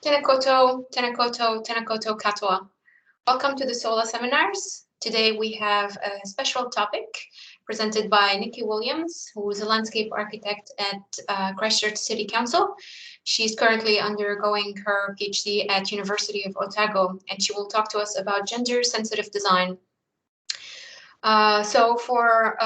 Tēnā koutou, tēnā koutou, tēnā koutou katoa. Welcome to the SOLA seminars. Today we have a special topic presented by Nicki Williams, who is a landscape architect at Christchurch City Council. She's currently undergoing her PhD at University of Otago, and she will talk to us about gender-sensitive design. So for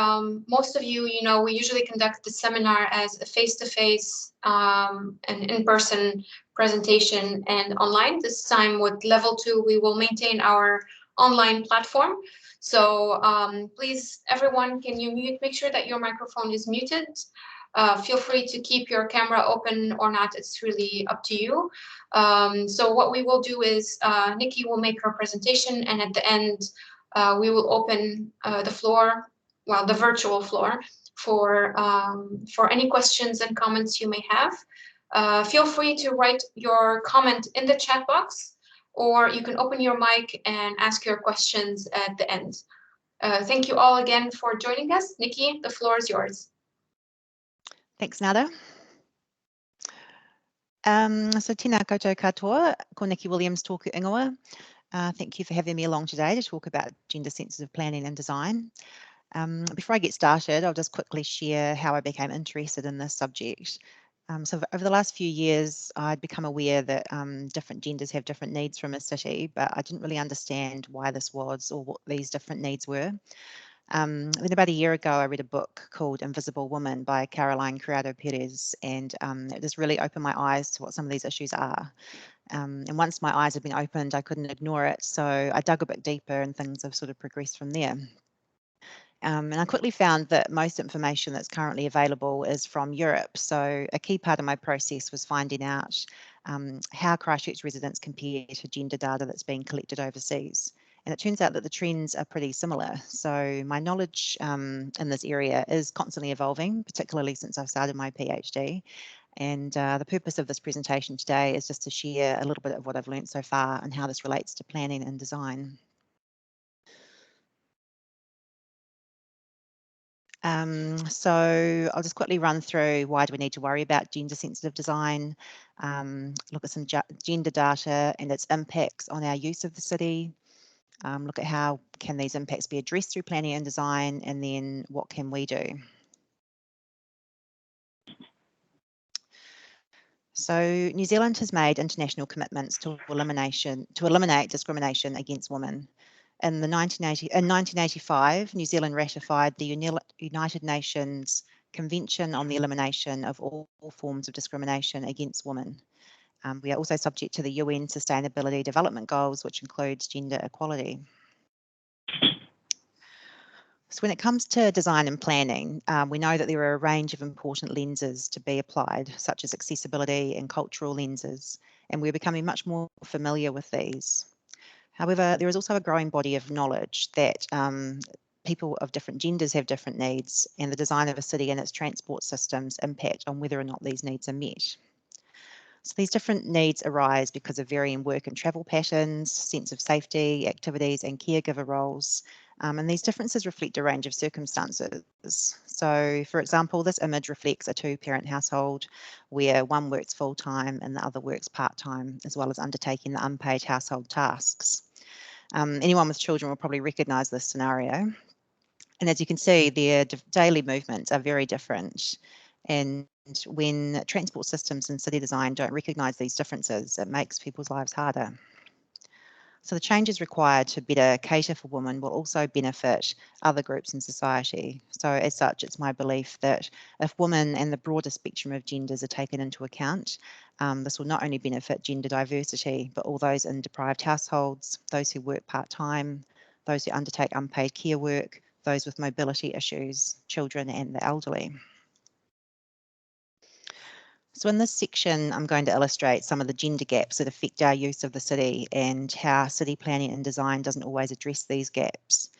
most of you, we usually conduct the seminar as a face-to-face and in-person presentation and online. This time with level 2, we will maintain our online platform. So please, everyone, can you make sure that your microphone is muted? Feel free to keep your camera open or not, it's really up to you. So what we will do is Nicki will make her presentation, and at the end, we will open the floor, well, the virtual floor, for any questions and comments you may have. Feel free to write your comment in the chat box, or you can open your mic and ask your questions at the end. Thank you all again for joining us. Nicki, the floor is yours. Thanks, Nada. So tēnā koutou katoa, ko Nicki Williams tōku ingoa. Thank you for having me along today to talk about gender-sensitive planning and design. Before I get started, I'll just quickly share how I became interested in this subject. So over the last few years, I'd become aware that different genders have different needs from a city, but I didn't really understand why this was or what these different needs were. Then about a year ago, I read a book called Invisible Woman by Caroline Criado Perez, and it just really opened my eyes to what some of these issues are. And once my eyes had been opened, I couldn't ignore it. So I dug a bit deeper and things have sort of progressed from there. And I quickly found that most information that's currently available is from Europe. So a key part of my process was finding out how Christchurch residents compare to gender data that's being collected overseas. And it turns out that the trends are pretty similar. So my knowledge in this area is constantly evolving, particularly since I've started my PhD. And the purpose of this presentation today is just to share a little bit of what I've learned so far and how this relates to planning and design. So I'll just quickly run through why do we need to worry about gender-sensitive design, look at some gender data and its impacts on our use of the city, look at how can these impacts be addressed through planning and design, and then what can we do. So New Zealand has made international commitments to eliminate discrimination against women. In 1985, New Zealand ratified the United Nations Convention on the Elimination of all forms of discrimination against women. We are also subject to the UN Sustainability Development Goals, which includes gender equality. So when it comes to design and planning, we know that there are a range of important lenses to be applied, such as accessibility and cultural lenses, and we're becoming much more familiar with these. However, there is also a growing body of knowledge that people of different genders have different needs, and the design of a city and its transport systems impact on whether or not these needs are met. So these different needs arise because of varying work and travel patterns, sense of safety, activities, and caregiver roles. And these differences reflect a range of circumstances. So, for example, this image reflects a two-parent household where one works full-time and the other works part-time, as well as undertaking the unpaid household tasks. Anyone with children will probably recognise this scenario. And as you can see, their daily movements are very different. And when transport systems and city design don't recognise these differences, it makes people's lives harder. So the changes required to better cater for women will also benefit other groups in society. So as such, it's my belief that if women and the broader spectrum of genders are taken into account, this will not only benefit gender diversity, but all those in deprived households, those who work part-time, those who undertake unpaid care work, those with mobility issues, children and the elderly. So in this section, I'm going to illustrate some of the gender gaps that affect our use of the city and how city planning and design doesn't always address these gaps.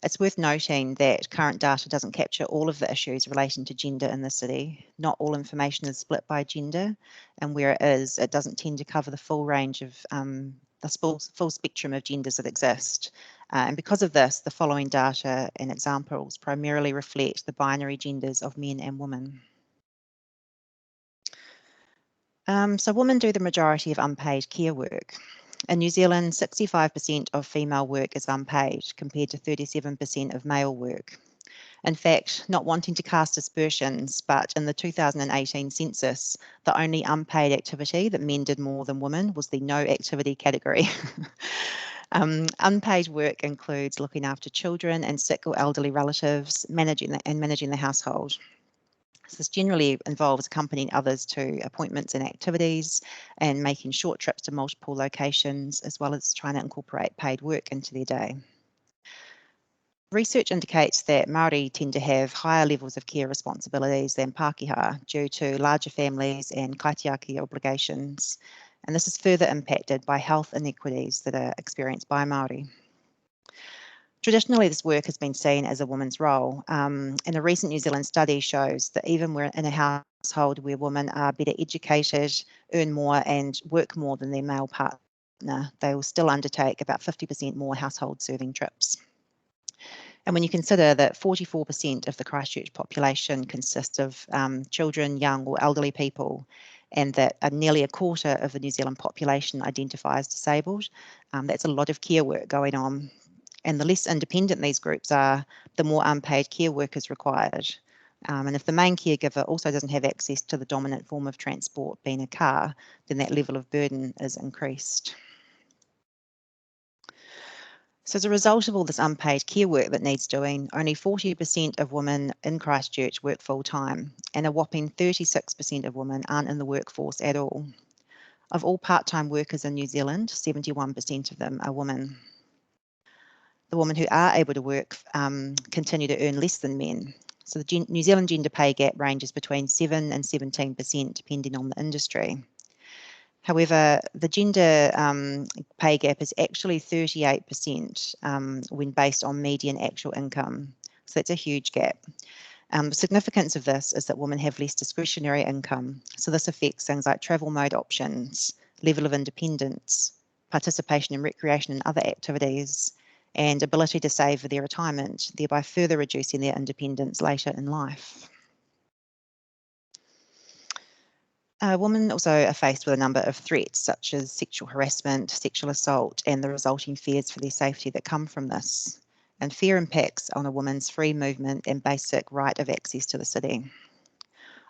It's worth noting that current data doesn't capture all of the issues relating to gender in the city. Not all information is split by gender, and where it is, it doesn't tend to cover the full range of the full spectrum of genders that exist. And because of this, the following data and examples primarily reflect the binary genders of men and women. So women do the majority of unpaid care work. In New Zealand, 65% of female work is unpaid, compared to 37% of male work. In fact, not wanting to cast aspersions, but in the 2018 census, the only unpaid activity that men did more than women was the no activity category. Unpaid work includes looking after children and sick or elderly relatives, managing the household. So this generally involves accompanying others to appointments and activities and making short trips to multiple locations, as well as trying to incorporate paid work into their day. Research indicates that Māori tend to have higher levels of care responsibilities than Pākehā due to larger families and kaitiaki obligations, and this is further impacted by health inequities that are experienced by Māori. Traditionally, this work has been seen as a woman's role, and a recent New Zealand study shows that even we're in a household where women are better educated, earn more and work more than their male partner, they will still undertake about 50% more household serving trips. And when you consider that 44% of the Christchurch population consists of children, young or elderly people, and that nearly a quarter of the New Zealand population identify as disabled, that's a lot of care work going on. And the less independent these groups are, the more unpaid care work is required. And if the main caregiver also doesn't have access to the dominant form of transport, being a car, then that level of burden is increased. So as a result of all this unpaid care work that needs doing, only 40% of women in Christchurch work full-time, and a whopping 36% of women aren't in the workforce at all. Of all part-time workers in New Zealand, 71% of them are women. The women who are able to work continue to earn less than men. So the New Zealand gender pay gap ranges between 7 and 17%, depending on the industry. However, the gender pay gap is actually 38% when based on median actual income. So that's a huge gap. The significance of this is that women have less discretionary income. So this affects things like travel mode options, level of independence, participation in recreation and other activities, and ability to save for their retirement, thereby further reducing their independence later in life. Women also are faced with a number of threats, such as sexual harassment, sexual assault, and the resulting fears for their safety that come from this. And fear impacts on a woman's free movement and basic right of access to the city.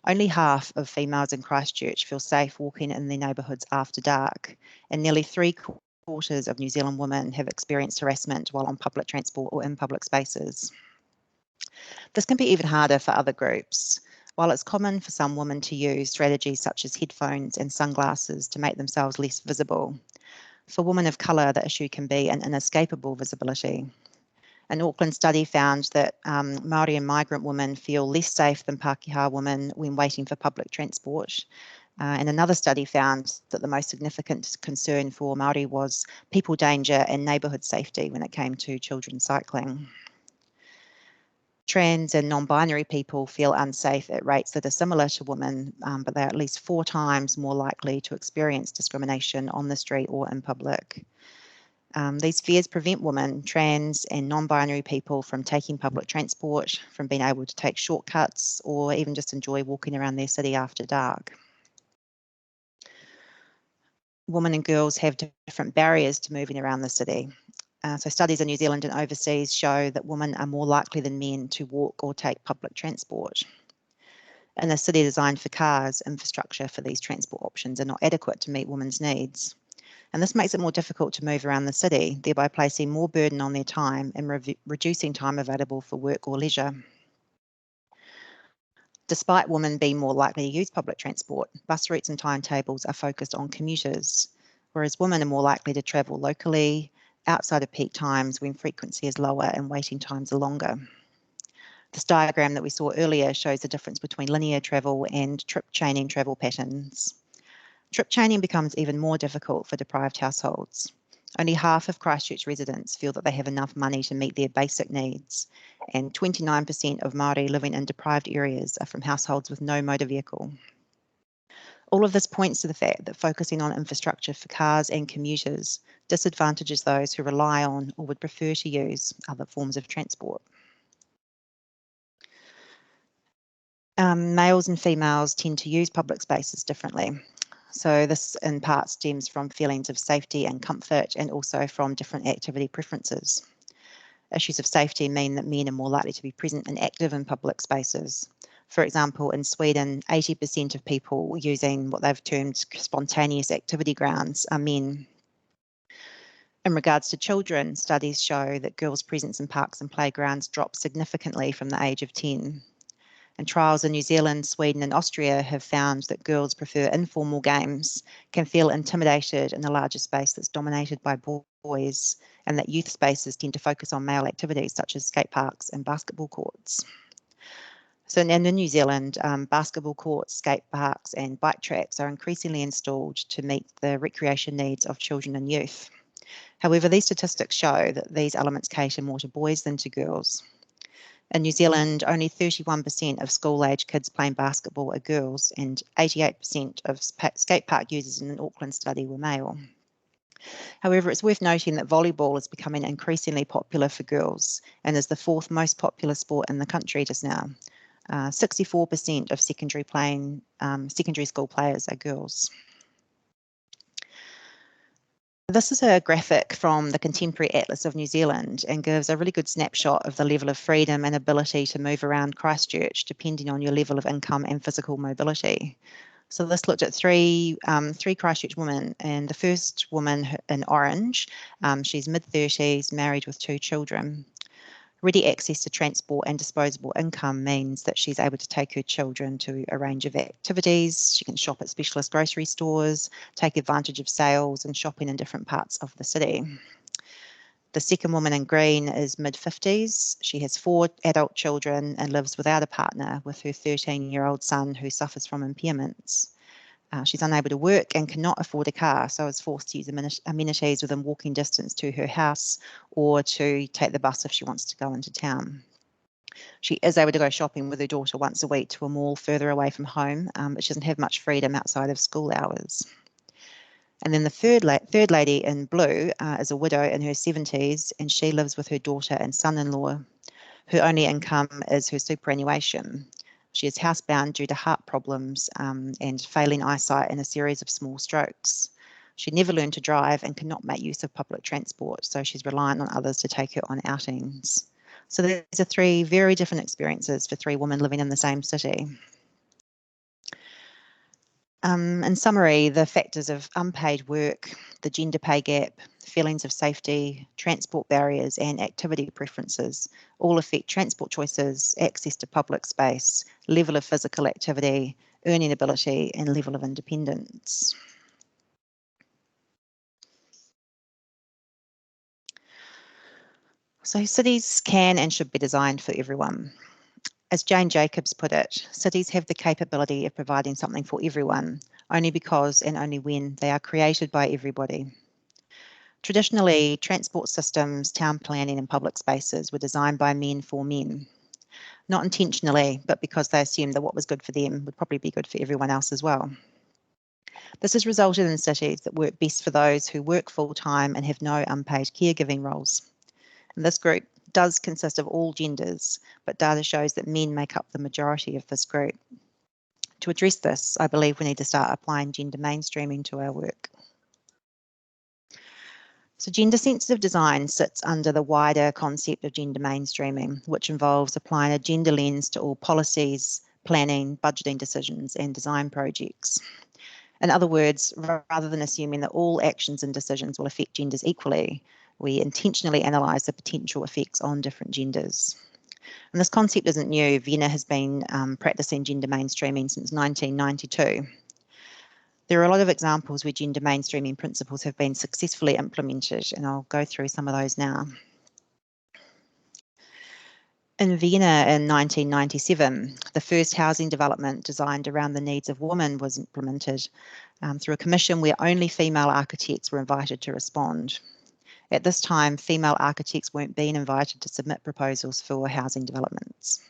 Only half of females in Christchurch feel safe walking in their neighbourhoods after dark, and nearly 3/4 of New Zealand women have experienced harassment while on public transport or in public spaces. This can be even harder for other groups. While it's common for some women to use strategies such as headphones and sunglasses to make themselves less visible, for women of colour, the issue can be an inescapable visibility. An Auckland study found that Māori and migrant women feel less safe than Pākehā women when waiting for public transport. And another study found that the most significant concern for Māori was people danger and neighbourhood safety when it came to children cycling. Trans and non-binary people feel unsafe at rates that are similar to women, but they're at least 4 times more likely to experience discrimination on the street or in public. These fears prevent women, trans and non-binary people from taking public transport, from being able to take shortcuts, or even just enjoy walking around their city after dark. Women and girls have different barriers to moving around the city. So studies in New Zealand and overseas show that women are more likely than men to walk or take public transport. In a city designed for cars, infrastructure for these transport options are not adequate to meet women's needs. And this makes it more difficult to move around the city, thereby placing more burden on their time and reducing time available for work or leisure. Despite women being more likely to use public transport, bus routes and timetables are focused on commuters, whereas women are more likely to travel locally, outside of peak times when frequency is lower and waiting times are longer. This diagram that we saw earlier shows the difference between linear travel and trip chaining travel patterns. Trip chaining becomes even more difficult for deprived households. Only half of Christchurch residents feel that they have enough money to meet their basic needs, and 29% of Māori living in deprived areas are from households with no motor vehicle. All of this points to the fact that focusing on infrastructure for cars and commuters disadvantages those who rely on or would prefer to use other forms of transport. Males and females tend to use public spaces differently. So this in part stems from feelings of safety and comfort, and also from different activity preferences. Issues of safety mean that men are more likely to be present and active in public spaces. For example, in Sweden, 80% of people using what they've termed spontaneous activity grounds are men. In regards to children, studies show that girls' presence in parks and playgrounds drops significantly from the age of 10. And trials in New Zealand, Sweden and Austria have found that girls prefer informal games, can feel intimidated in a larger space that's dominated by boys, and that youth spaces tend to focus on male activities such as skate parks and basketball courts. So in New Zealand, basketball courts, skate parks and bike tracks are increasingly installed to meet the recreation needs of children and youth. However, these statistics show that these elements cater more to boys than to girls. In New Zealand, only 31% of school-age kids playing basketball are girls, and 88% of skate park users in an Auckland study were male. However, it's worth noting that volleyball is becoming increasingly popular for girls and is the fourth most popular sport in the country just now. 64% of secondary school players are girls. This is a graphic from the Contemporary Atlas of New Zealand and gives a really good snapshot of the level of freedom and ability to move around Christchurch depending on your level of income and physical mobility. So this looked at three Christchurch women, and the first woman in orange, she's mid-30s, married with 2 children. Ready access to transport and disposable income means that she's able to take her children to a range of activities. She can shop at specialist grocery stores, take advantage of sales and shopping in different parts of the city. The second woman in green is mid-50s. She has 4 adult children and lives without a partner with her 13-year-old son who suffers from impairments. She's unable to work and cannot afford a car, so is forced to use amenities within walking distance to her house or to take the bus if she wants to go into town. She is able to go shopping with her daughter once a week to a mall further away from home, but she doesn't have much freedom outside of school hours. And then the third lady in blue is a widow in her 70s, and she lives with her daughter and son-in-law. Her only income is her superannuation. She is housebound due to heart problems and failing eyesight and a series of small strokes. She never learned to drive and cannot make use of public transport, so she's reliant on others to take her on outings. So these are 3 very different experiences for 3 women living in the same city. In summary, the factors of unpaid work, the gender pay gap, feelings of safety, transport barriers and activity preferences all affect transport choices, access to public space, level of physical activity, earning ability and level of independence. So cities can and should be designed for everyone. As Jane Jacobs put it, cities have the capability of providing something for everyone, only because and only when they are created by everybody. Traditionally, transport systems, town planning and public spaces were designed by men for men. Not intentionally, but because they assumed that what was good for them would probably be good for everyone else as well. This has resulted in cities that work best for those who work full-time and have no unpaid caregiving roles. And this group does consist of all genders, but data shows that men make up the majority of this group. To address this, I believe we need to start applying gender mainstreaming to our work. So gender-sensitive design sits under the wider concept of gender mainstreaming, which involves applying a gender lens to all policies, planning, budgeting decisions and design projects. In other words, rather than assuming that all actions and decisions will affect genders equally, we intentionally analyse the potential effects on different genders. And this concept isn't new. Vienna has been practising gender mainstreaming since 1992. There are a lot of examples where gender mainstreaming principles have been successfully implemented, and I'll go through some of those now. In Vienna in 1997, the first housing development designed around the needs of women was implemented through a commission where only female architects were invited to respond. At this time, female architects weren't being invited to submit proposals for housing developments.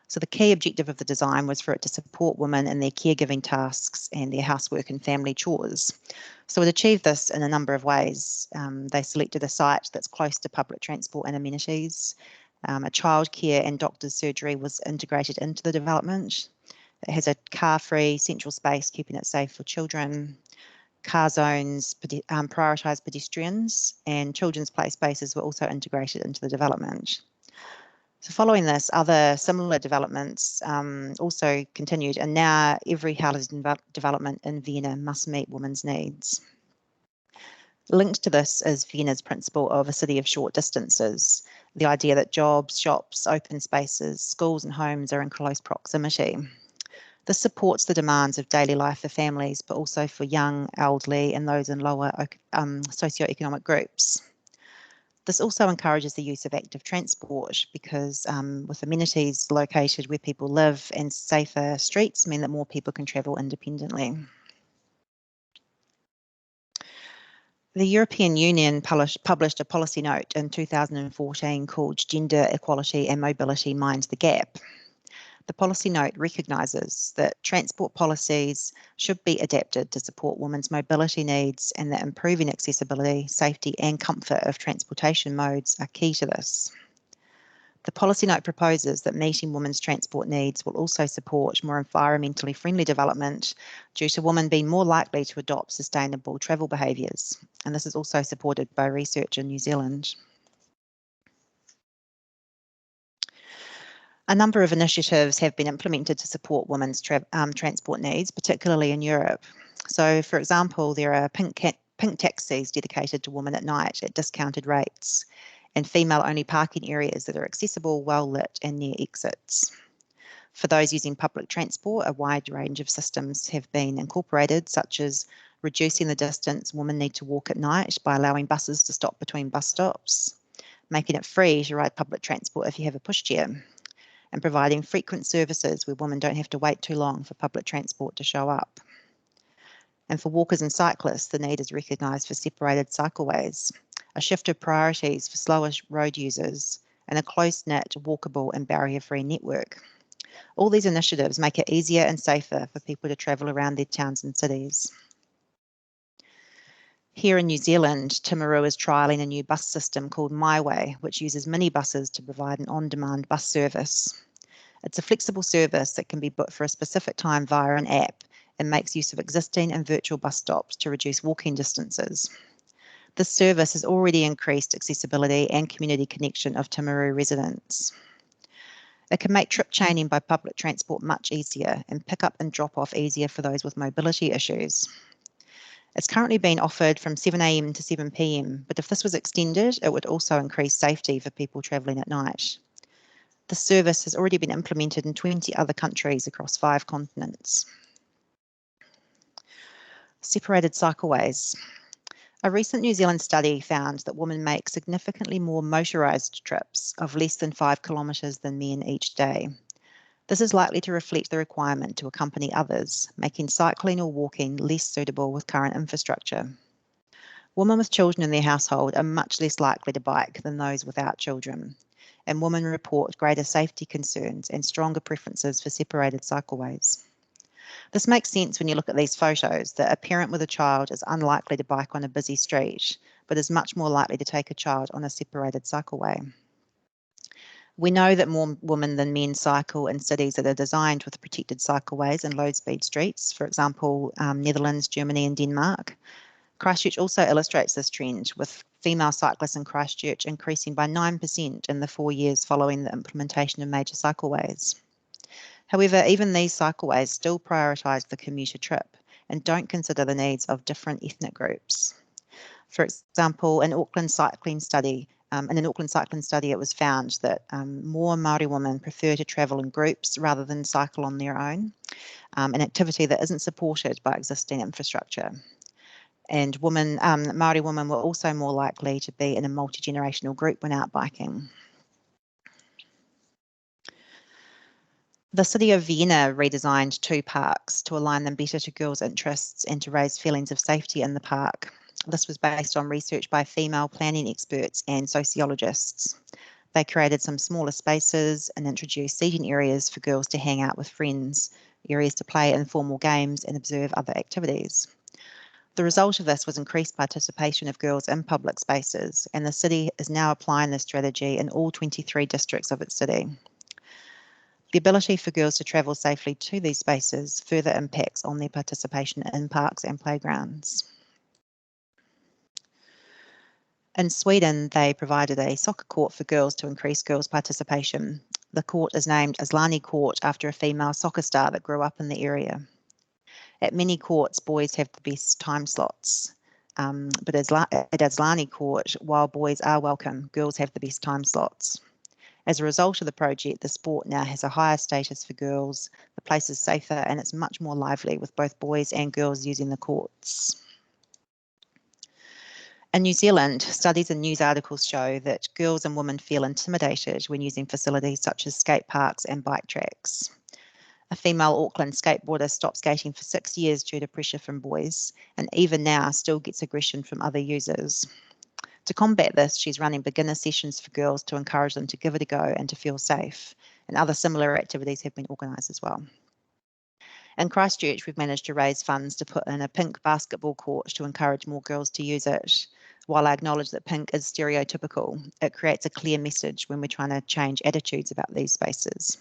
So the key objective of the design was for it to support women in their caregiving tasks and their housework and family chores. So it achieved this in a number of ways. They selected a site that's close to public transport and amenities. A childcare and doctor's surgery was integrated into the development. It has a car-free central space, keeping it safe for children. Car zones prioritise pedestrians, and children's play spaces were also integrated into the development. So following this, other similar developments also continued, and now every housing development in Vienna must meet women's needs. Linked to this is Vienna's principle of a city of short distances, the idea that jobs, shops, open spaces, schools and homes are in close proximity. This supports the demands of daily life for families, but also for young, elderly and those in lower socioeconomic groups. This also encourages the use of active transport because with amenities located where people live and safer streets mean that more people can travel independently. The European Union published a policy note in 2014 called Gender Equality and Mobility Mind the Gap. The policy note recognises that transport policies should be adapted to support women's mobility needs and that improving accessibility, safety and comfort of transportation modes are key to this. The policy note proposes that meeting women's transport needs will also support more environmentally friendly development due to women being more likely to adopt sustainable travel behaviours, and this is also supported by research in New Zealand. A number of initiatives have been implemented to support women's transport needs, particularly in Europe. So, for example, there are pink taxis dedicated to women at night at discounted rates, and female-only parking areas that are accessible, well-lit and near exits. For those using public transport, a wide range of systems have been incorporated, such as reducing the distance women need to walk at night by allowing buses to stop between bus stops, making it free to ride public transport if you have a pushchair, and providing frequent services where women don't have to wait too long for public transport to show up. And for walkers and cyclists, the need is recognised for separated cycleways, a shift of priorities for slower road users, and a close-knit, walkable and barrier-free network. All these initiatives make it easier and safer for people to travel around their towns and cities. Here in New Zealand, Timaru is trialling a new bus system called My Way, which uses minibuses to provide an on-demand bus service. It's a flexible service that can be booked for a specific time via an app and makes use of existing and virtual bus stops to reduce walking distances. This service has already increased accessibility and community connection of Timaru residents. It can make trip chaining by public transport much easier and pick up and drop off easier for those with mobility issues. It's currently being offered from 7 a.m. to 7 p.m, but if this was extended, it would also increase safety for people travelling at night. The service has already been implemented in 20 other countries across 5 continents. Separated cycleways. A recent New Zealand study found that women make significantly more motorised trips of less than 5 kilometres than men each day. This is likely to reflect the requirement to accompany others, making cycling or walking less suitable with current infrastructure. Women with children in their household are much less likely to bike than those without children, and women report greater safety concerns and stronger preferences for separated cycleways. This makes sense when you look at these photos that a parent with a child is unlikely to bike on a busy street, but is much more likely to take a child on a separated cycleway. We know that more women than men cycle in cities that are designed with protected cycleways and low-speed streets, for example, Netherlands, Germany and Denmark. Christchurch also illustrates this trend, with female cyclists in Christchurch increasing by 9% in the 4 years following the implementation of major cycleways. However, even these cycleways still prioritise the commuter trip and don't consider the needs of different ethnic groups. For example, in an Auckland cycling study, it was found that more Māori women prefer to travel in groups rather than cycle on their own, an activity that isn't supported by existing infrastructure. And Māori women were also more likely to be in a multi-generational group when out biking. The city of Vienna redesigned 2 parks to align them better to girls' interests and to raise feelings of safety in the park. This was based on research by female planning experts and sociologists. They created some smaller spaces and introduced seating areas for girls to hang out with friends, areas to play informal games and observe other activities. The result of this was increased participation of girls in public spaces, and the city is now applying this strategy in all 23 districts of its city. The ability for girls to travel safely to these spaces further impacts on their participation in parks and playgrounds. In Sweden, they provided a soccer court for girls to increase girls' participation. The court is named Aslani Court after a female soccer star that grew up in the area. At many courts, boys have the best time slots, but at Aslani Court, while boys are welcome, girls have the best time slots. As a result of the project, the sport now has a higher status for girls, the place is safer, and it's much more lively with both boys and girls using the courts. In New Zealand, studies and news articles show that girls and women feel intimidated when using facilities such as skate parks and bike tracks. A female Auckland skateboarder stopped skating for 6 years due to pressure from boys, and even now still gets aggression from other users. To combat this, she's running beginner sessions for girls to encourage them to give it a go and to feel safe, and other similar activities have been organised as well. In Christchurch, we've managed to raise funds to put in a pink basketball court to encourage more girls to use it. While I acknowledge that pink is stereotypical, it creates a clear message when we're trying to change attitudes about these spaces.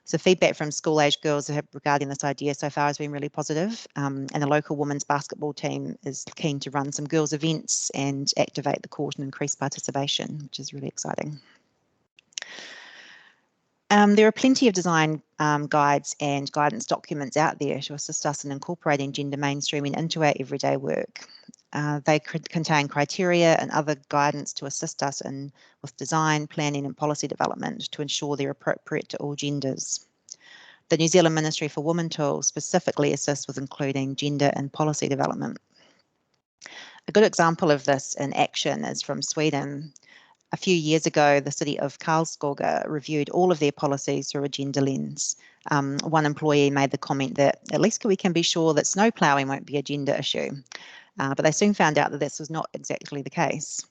So feedback from school-age girls regarding this idea so far has been really positive, and the local women's basketball team is keen to run some girls' events and activate the court and increase participation, which is really exciting. There are plenty of design guides and guidance documents out there to assist us in incorporating gender mainstreaming into our everyday work. They contain criteria and other guidance to assist us with design, planning and policy development to ensure they're appropriate to all genders. The New Zealand Ministry for Women tool specifically assists with including gender and policy development. A good example of this in action is from Sweden. A few years ago, the city of Karlskoga reviewed all of their policies through a gender lens. One employee made the comment that at least we can be sure that snow ploughing won't be a gender issue. But they soon found out that this was not exactly the case.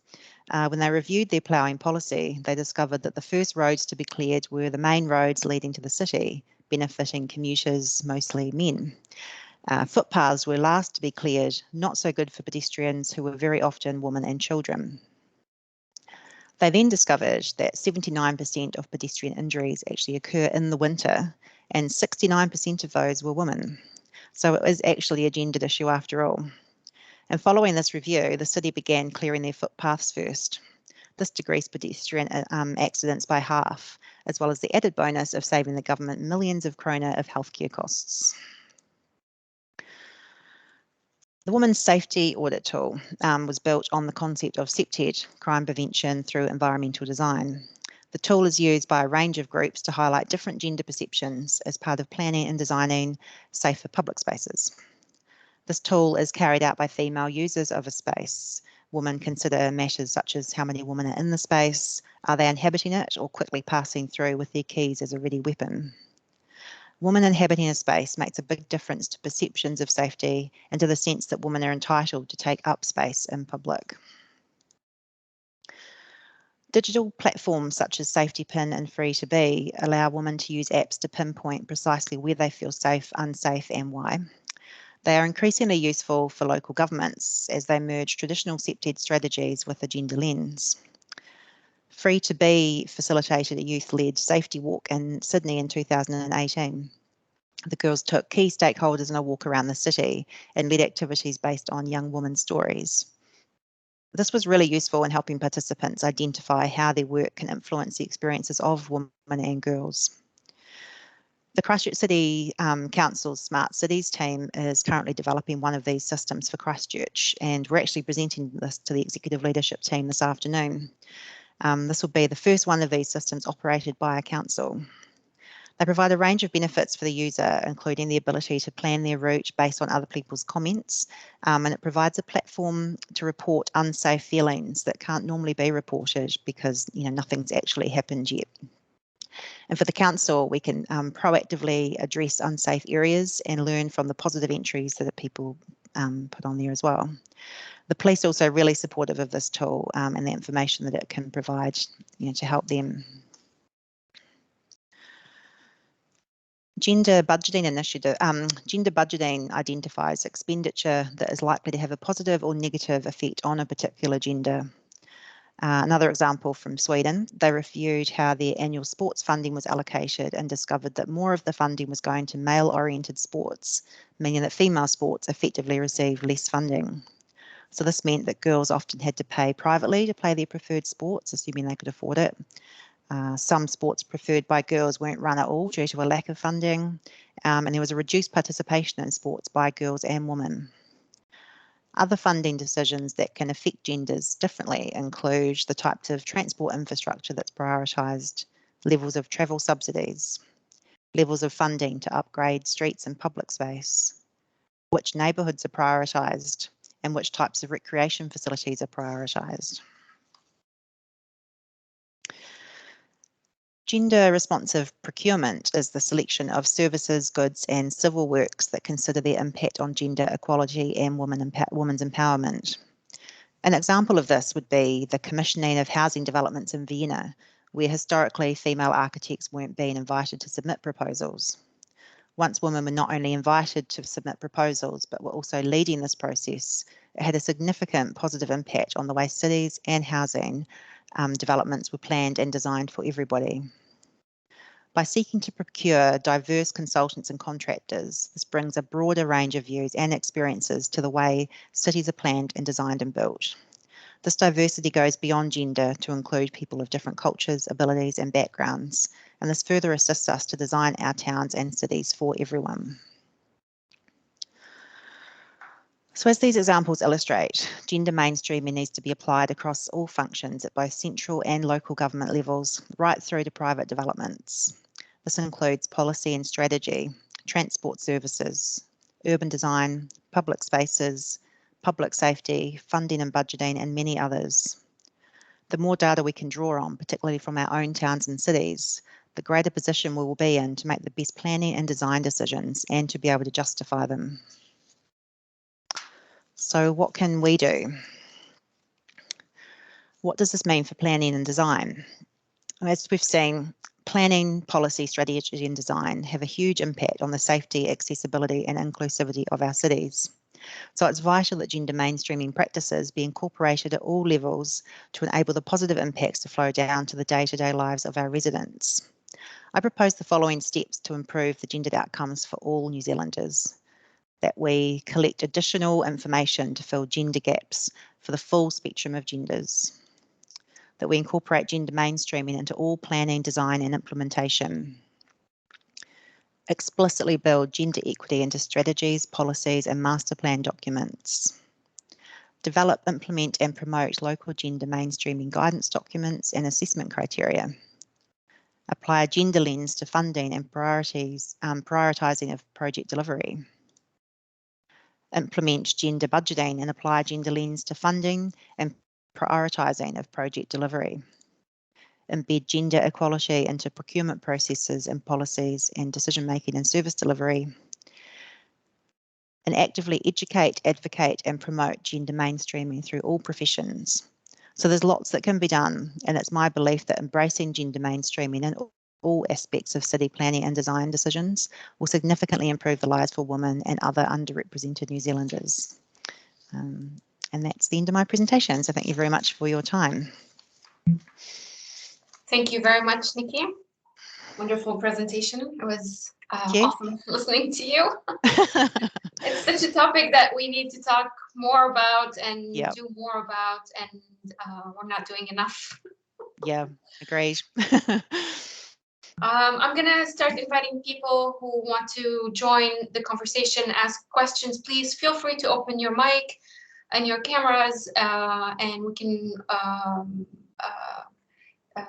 When they reviewed their ploughing policy, they discovered that the first roads to be cleared were the main roads leading to the city, benefiting commuters, mostly men. Footpaths were last to be cleared, not so good for pedestrians who were very often women and children. They then discovered that 79% of pedestrian injuries actually occur in the winter, and 69% of those were women. So it was actually a gendered issue after all. And following this review, the city began clearing their footpaths first. This decreased pedestrian accidents by half, as well as the added bonus of saving the government millions of kroner of healthcare costs. The Women's Safety Audit tool was built on the concept of CPTED, crime prevention through environmental design. The tool is used by a range of groups to highlight different gender perceptions as part of planning and designing safer public spaces. This tool is carried out by female users of a space. Women consider matters such as how many women are in the space, are they inhabiting it, or quickly passing through with their keys as a ready weapon. Women inhabiting a space makes a big difference to perceptions of safety and to the sense that women are entitled to take up space in public. Digital platforms such as SafetyPin and Free2Be allow women to use apps to pinpoint precisely where they feel safe, unsafe, and why. They are increasingly useful for local governments as they merge traditional CPTED strategies with a gender lens. Free2Be facilitated a youth-led safety walk in Sydney in 2018. The girls took key stakeholders on a walk around the city and led activities based on young women's stories. This was really useful in helping participants identify how their work can influence the experiences of women and girls. The Christchurch City Council's Smart Cities team is currently developing one of these systems for Christchurch, and we're actually presenting this to the executive leadership team this afternoon. This will be the first one of these systems operated by a council. They provide a range of benefits for the user, including the ability to plan their route based on other people's comments, and it provides a platform to report unsafe feelings that can't normally be reported because nothing's actually happened yet. And for the council, we can proactively address unsafe areas and learn from the positive entries that people put on there as well. The police are also really supportive of this tool and the information that it can provide to help them. Gender budgeting initiative. Gender budgeting identifies expenditure that is likely to have a positive or negative effect on a particular gender. Another example from Sweden, they reviewed how their annual sports funding was allocated and discovered that more of the funding was going to male-oriented sports, meaning that female sports effectively received less funding. So this meant that girls often had to pay privately to play their preferred sports, assuming they could afford it. Some sports preferred by girls weren't run at all due to a lack of funding, and there was a reduced participation in sports by girls and women. Other funding decisions that can affect genders differently include the types of transport infrastructure that's prioritised, levels of travel subsidies, levels of funding to upgrade streets and public space, which neighbourhoods are prioritised, and which types of recreation facilities are prioritised. Gender-responsive procurement is the selection of services, goods and civil works that consider their impact on gender equality and women's empowerment. An example of this would be the commissioning of housing developments in Vienna, where historically female architects weren't being invited to submit proposals. Once women were not only invited to submit proposals, but were also leading this process, it had a significant positive impact on the way cities and housing developments were planned and designed for everybody. By seeking to procure diverse consultants and contractors, this brings a broader range of views and experiences to the way cities are planned and designed and built. This diversity goes beyond gender to include people of different cultures, abilities and backgrounds, and this further assists us to design our towns and cities for everyone. So as these examples illustrate, gender mainstreaming needs to be applied across all functions at both central and local government levels, right through to private developments. This includes policy and strategy, transport services, urban design, public spaces, public safety, funding and budgeting, and many others. The more data we can draw on, particularly from our own towns and cities, the greater position we will be in to make the best planning and design decisions and to be able to justify them. So what can we do? What does this mean for planning and design? As we've seen, planning, policy, strategy and design have a huge impact on the safety, accessibility and inclusivity of our cities. So it's vital that gender mainstreaming practices be incorporated at all levels to enable the positive impacts to flow down to the day-to-day lives of our residents. I propose the following steps to improve the gendered outcomes for all New Zealanders. That we collect additional information to fill gender gaps for the full spectrum of genders. That we incorporate gender mainstreaming into all planning, design and implementation. Explicitly build gender equity into strategies, policies and master plan documents. Develop, implement and promote local gender mainstreaming guidance documents and assessment criteria. Apply a gender lens to funding and prioritising of project delivery. Implement gender budgeting and apply gender lens to funding and prioritising of project delivery. Embed gender equality into procurement processes and policies and decision making and service delivery. And actively educate, advocate and promote gender mainstreaming through all professions. So there's lots that can be done, and it's my belief that embracing gender mainstreaming in all aspects of city planning and design decisions will significantly improve the lives for women and other underrepresented New Zealanders. And that's the end of my presentation. So thank you very much for your time. Thank you very much, Nicki. Wonderful presentation. It was awesome listening to you. It's such a topic that we need to talk more about and do more about, and we're not doing enough. Yeah, agreed. I'm gonna start inviting people who want to join the conversation, ask questions. Please feel free to open your mic and your cameras, and we can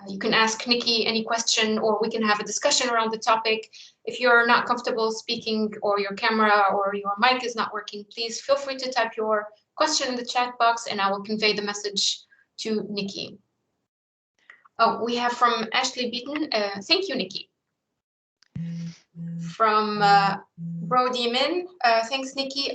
you can ask Nicki any question, or we can have a discussion around the topic. If you're not comfortable speaking, or your camera or your mic is not working, please feel free to type your question in the chat box and I will convey the message to Nicki. Oh, we have from Ashley Beaton. Thank you, Nicki. From Brody Min. Thanks, Nicki.